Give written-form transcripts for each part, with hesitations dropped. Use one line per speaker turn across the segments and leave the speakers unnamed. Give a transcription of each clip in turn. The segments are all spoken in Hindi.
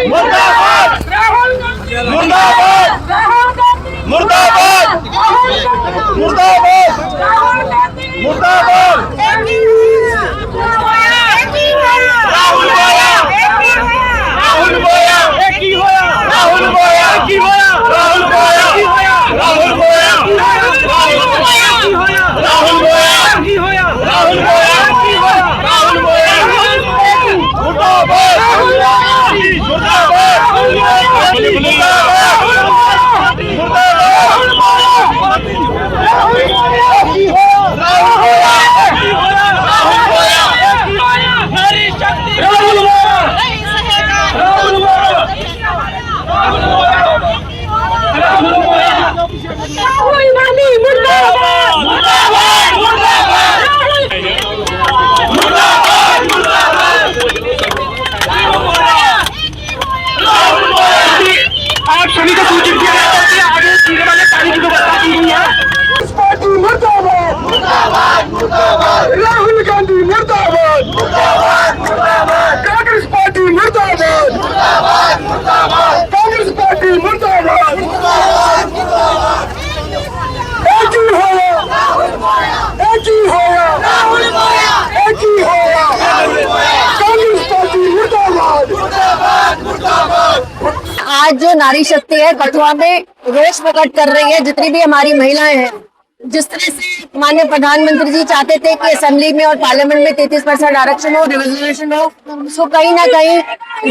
मुर्दाबाद
राहुल गांधी
मुर्दाबाद
राहुल गांधी
मुर्दाबाद मुर्दाबाद
राहुल गांधी
मुर्दाबाद राहुल बोया राहुल बोया
एक ही होया
राहुल बोया
एक ही होया
राहुल बोया राहुल बोया
एक ही होया
राहुल बोया
एक ही होया
राहुल बोया
एक ही होया
राहुल बोया मुर्दाबाद
राहुल गांधी मुर्दाबाद मुर्दाबाद
आप सभी को सूचित किया जाता है कि आगे चीने वाले तारीख को बता दी गई है।
पार्टी मुर्दाबाद मुर्दाबाद मुर्दाबाद राहुल गांधी मुर्दाबाद मुर्दाबाद मुर्दाबाद कांग्रेस पार्टी मुर्दाबाद मुर्दाबाद मुर्दाबाद कांग्रेस पार्टी मुर्दाबाद मुर्दाबाद मुर्दाबाद एक ही होया एक ही होया राहुल बोया एक ही होया राहुल बोया कांग्रेस पार्टी मुर्दाबाद मुर्दाबाद मुर्दाबाद।
आज जो नारी शक्ति है कठुआ में रोष प्रकट कर रही है। जितनी भी हमारी महिलाएं हैं, जिस तरह से माननीय प्रधानमंत्री जी चाहते थे कि असेंबली में और पार्लियामेंट में 33% आरक्षण हो, रिजर्वेशन हो, उसको कहीं ना कहीं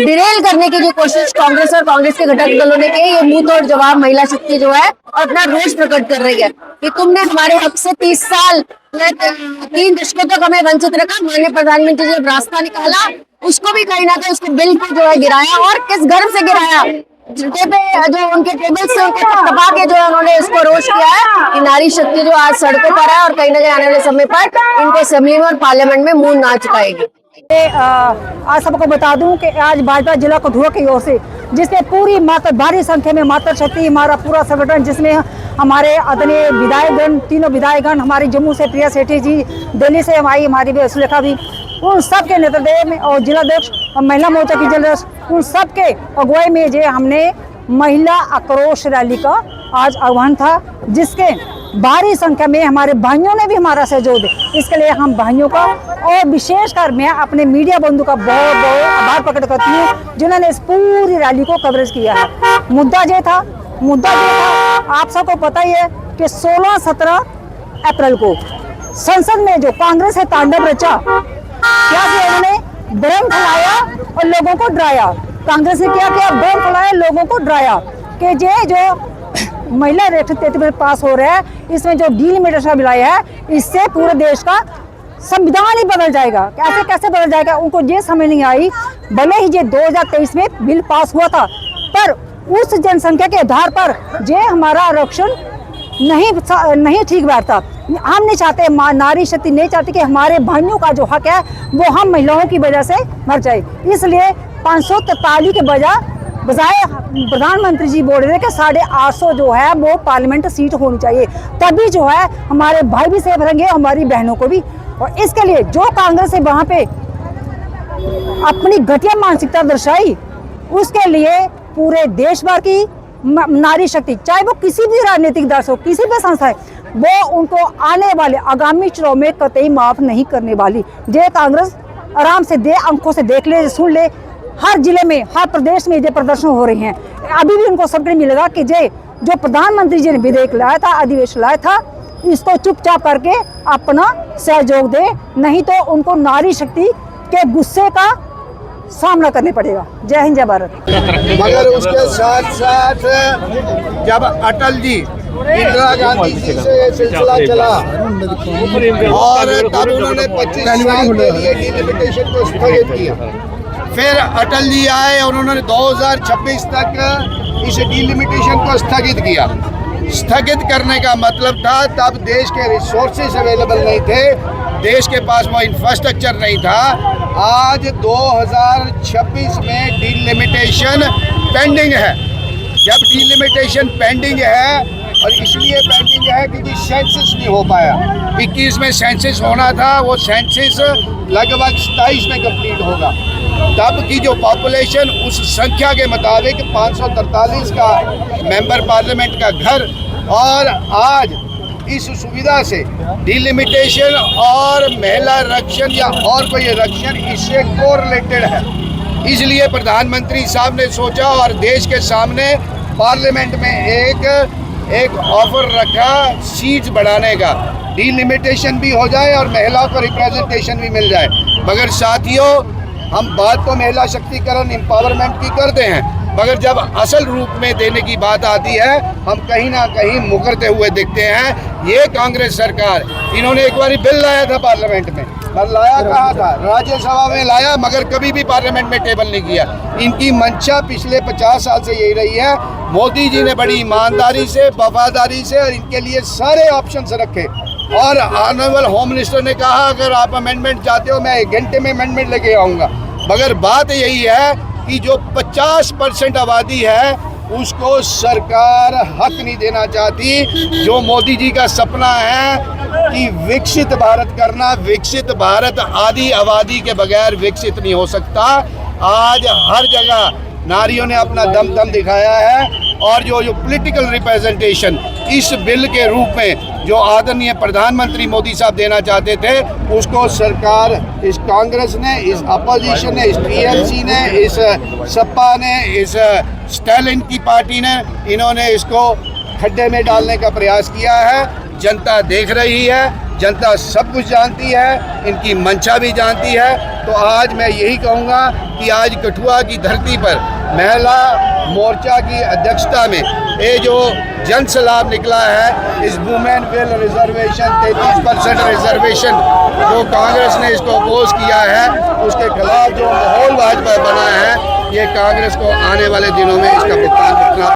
डिरेल करने की जो कोशिश कांग्रेस और कांग्रेस के घटक दलों ने की, ये मुंह तोड़ जवाब महिला शक्ति जो है और अपना रोष प्रकट कर रही है कि तुमने हमारे हक से 30 साल 3 दशकों तक हमें वंचित रखा। माननीय प्रधानमंत्री जी जब रास्ता निकाला, उसको भी कहीं ना कहीं उसके बिल को जो है गिराया, और किस गर्व से गिराया, जो उनके टेबल से उनके दबा के जो है उन्होंने इसको रोष किया है कि नारी शक्ति जो आज सड़कों पर है और कहीं ना कहीं आने वाले समय पर इनको असेंबली में और पार्लियामेंट में मुंह ना चुकाएगी।
आज सबको बता दूं कि आज भाजपा जिला कठुआ की ओर से, जिसमें पूरी भारी संख्या में मातृ शक्ति हमारा पूरा संगठन, जिसमें हमारे आदरणीय विधायकगण, तीनों विधायकगण, हमारी जम्मू से प्रिया सेठी जी, दिल्ली से हमारी सुलेखा भी, उन सब के नेतृत्व में और जिलाध्यक्ष और महिला मोर्चा की जिलाध्यक्ष, उन सब के अगुवाई में जो हमने महिला आक्रोश रैली का आज आह्वान था, जिसके भारी संख्या में हमारे भाइयों ने भी हमारा सहयोग दिया। इसके लिए हम भाइयों का और विशेषकर मैं अपने मीडिया बंधु का बहुत बहुत आभार प्रकट करती हूँ, जिन्होंने इस पूरी रैली को कवरेज किया है। मुद्दा ये था, आप सबको पता ही है कि 16-17 अप्रैल को संसद में जो कांग्रेस है तांडव रचा, क्या किया उन्होंने, भ्रम फैलाया और लोगों को डराया। कांग्रेस ने क्या किया, भ्रम फैलाया, लोगों को डराया कि ये जो महिला रेट पास हो रहा है, इसमें जो डिलिमिटेशन लाया है, इससे पूरे देश का संविधान ही बदल जाएगा। कैसे कैसे बदल जाएगा, उनको ये समझ नहीं आई। भले ही ये 2023 में बिल पास हुआ था, पर उस जनसंख्या के आधार पर ये हमारा आरक्षण नहीं ठीक बैठता। हम नहीं चाहते, नारी शक्ति नहीं चाहती कि हमारे भाइयों का जो हक है वो हम महिलाओं की वजह से मर जाए। इसलिए 543 के बजाय प्रधानमंत्री जी बोल रहे थे कि 850 जो है वो पार्लियामेंट सीट होनी चाहिए, तभी जो है हमारे भाई भी सेफ रहेंगे, हमारी बहनों को भी। और इसके लिए जो कांग्रेस है वहाँ पे अपनी घटिया मानसिकता दर्शाई, उसके लिए पूरे देश भर की नारी शक्ति, चाहे वो किसी भी राजनीतिक दल हो, किसी भी संस्था है, वो उनको आने वाले आगामी चुनाव में कतई माफ नहीं करने वाली। जे कांग्रेस आराम से आंखों से देख ले, सुन ले, हर जिले में, हर प्रदेश में ये प्रदर्शन हो रहे हैं। अभी भी उनको सबके मिलेगा कि जो प्रधानमंत्री जी ने विधेयक लाया था, अधिवेशन लाया था, इसको चुपचाप करके अपना सहयोग दे, नहीं तो उनको नारी शक्ति के गुस्से का सामना करने पड़ेगा। जय हिंद, जय भारत।
मगर उसके साथ साथ जब अटल जी, इंदिरा गांधी जी से ये सिलसिला चला और तब उन्होंने 25 साल के लिए डिलिमिटेशन को स्थगित किया, फिर अटल जी आए और उन्होंने 2026 तक इस डिलिमिटेशन को स्थगित किया। स्थगित करने का मतलब था तब देश के रिसोर्सेज अवेलेबल नहीं थे, देश के पास वो इंफ्रास्ट्रक्चर नहीं था। आज 2026 में डिलिमिटेशन पेंडिंग है। जब डिलिमिटेशन पेंडिंग है, और इसलिए पेंडिंग है क्योंकि सेंसस नहीं हो पाया। 21 में सेंसस होना था, वो सेंसस लगभग 27 में कंप्लीट होगा। तब की जो पॉपुलेशन उस संख्या के मुताबिक 543 का मेंबर पार्लियामेंट का घर, और आज इस सुविधा से डिलिमिटेशन और महिला आरक्षण या और कोई आरक्षण इससे कोरिलेटेड है। इसलिए प्रधानमंत्री साहब ने सोचा और देश के सामने पार्लियामेंट में एक ऑफर रखा सीट्स बढ़ाने का, डिलिमिटेशन भी हो जाए और महिलाओं को रिप्रेजेंटेशन भी मिल जाए। मगर साथियों, हम बात तो महिला शक्तिकरण एम्पावरमेंट की करते हैं, मगर जब असल रूप में देने की बात आती है हम कहीं ना कहीं मुकरते हुए दिखते हैं। ये कांग्रेस सरकार, इन्होंने एक बार बिल लाया था पार्लियामेंट में, पर लाया कहाँ था? राज्यसभा में लाया, मगर कभी भी पार्लियामेंट में टेबल नहीं किया। इनकी मंशा पिछले 50 साल से यही रही है। मोदी जी ने बड़ी ईमानदारी से, वफादारी से और इनके लिए सारे ऑप्शंस रखे, और ऑनरेबल होम मिनिस्टर ने कहा अगर आप अमेंडमेंट चाहते हो मैं 1 घंटे में अमेंडमेंट लेके आऊँगा। मगर बात यही है कि जो 50% आबादी है उसको सरकार हक नहीं देना चाहती। जो मोदी जी का सपना है कि विकसित भारत करना, विकसित भारत आधी आबादी के बगैर विकसित नहीं हो सकता। आज हर जगह नारियों ने अपना दम दिखाया है, और जो पॉलिटिकल रिप्रेजेंटेशन इस बिल के रूप में जो आदरणीय प्रधानमंत्री मोदी साहब देना चाहते थे, उसको सरकार, इस कांग्रेस ने, इस अपोजिशन ने, इस टीएमसी ने, इस सपा ने, इस स्टालिन की पार्टी ने, इन्होंने इसको खड्डे में डालने का प्रयास किया है। जनता देख रही है, जनता सब कुछ जानती है, इनकी मंशा भी जानती है। तो आज मैं यही कहूँगा कि आज कठुआ की धरती पर महिला मोर्चा की अध्यक्षता में ये जो जन सलाह निकला है, इस वुमेन विल रिजर्वेशन 33% रिजर्वेशन जो कांग्रेस ने इसको अपोज किया है, उसके खिलाफ जो माहौल भाजपा बना है, ये कांग्रेस को आने वाले दिनों में इसका भुगतान करना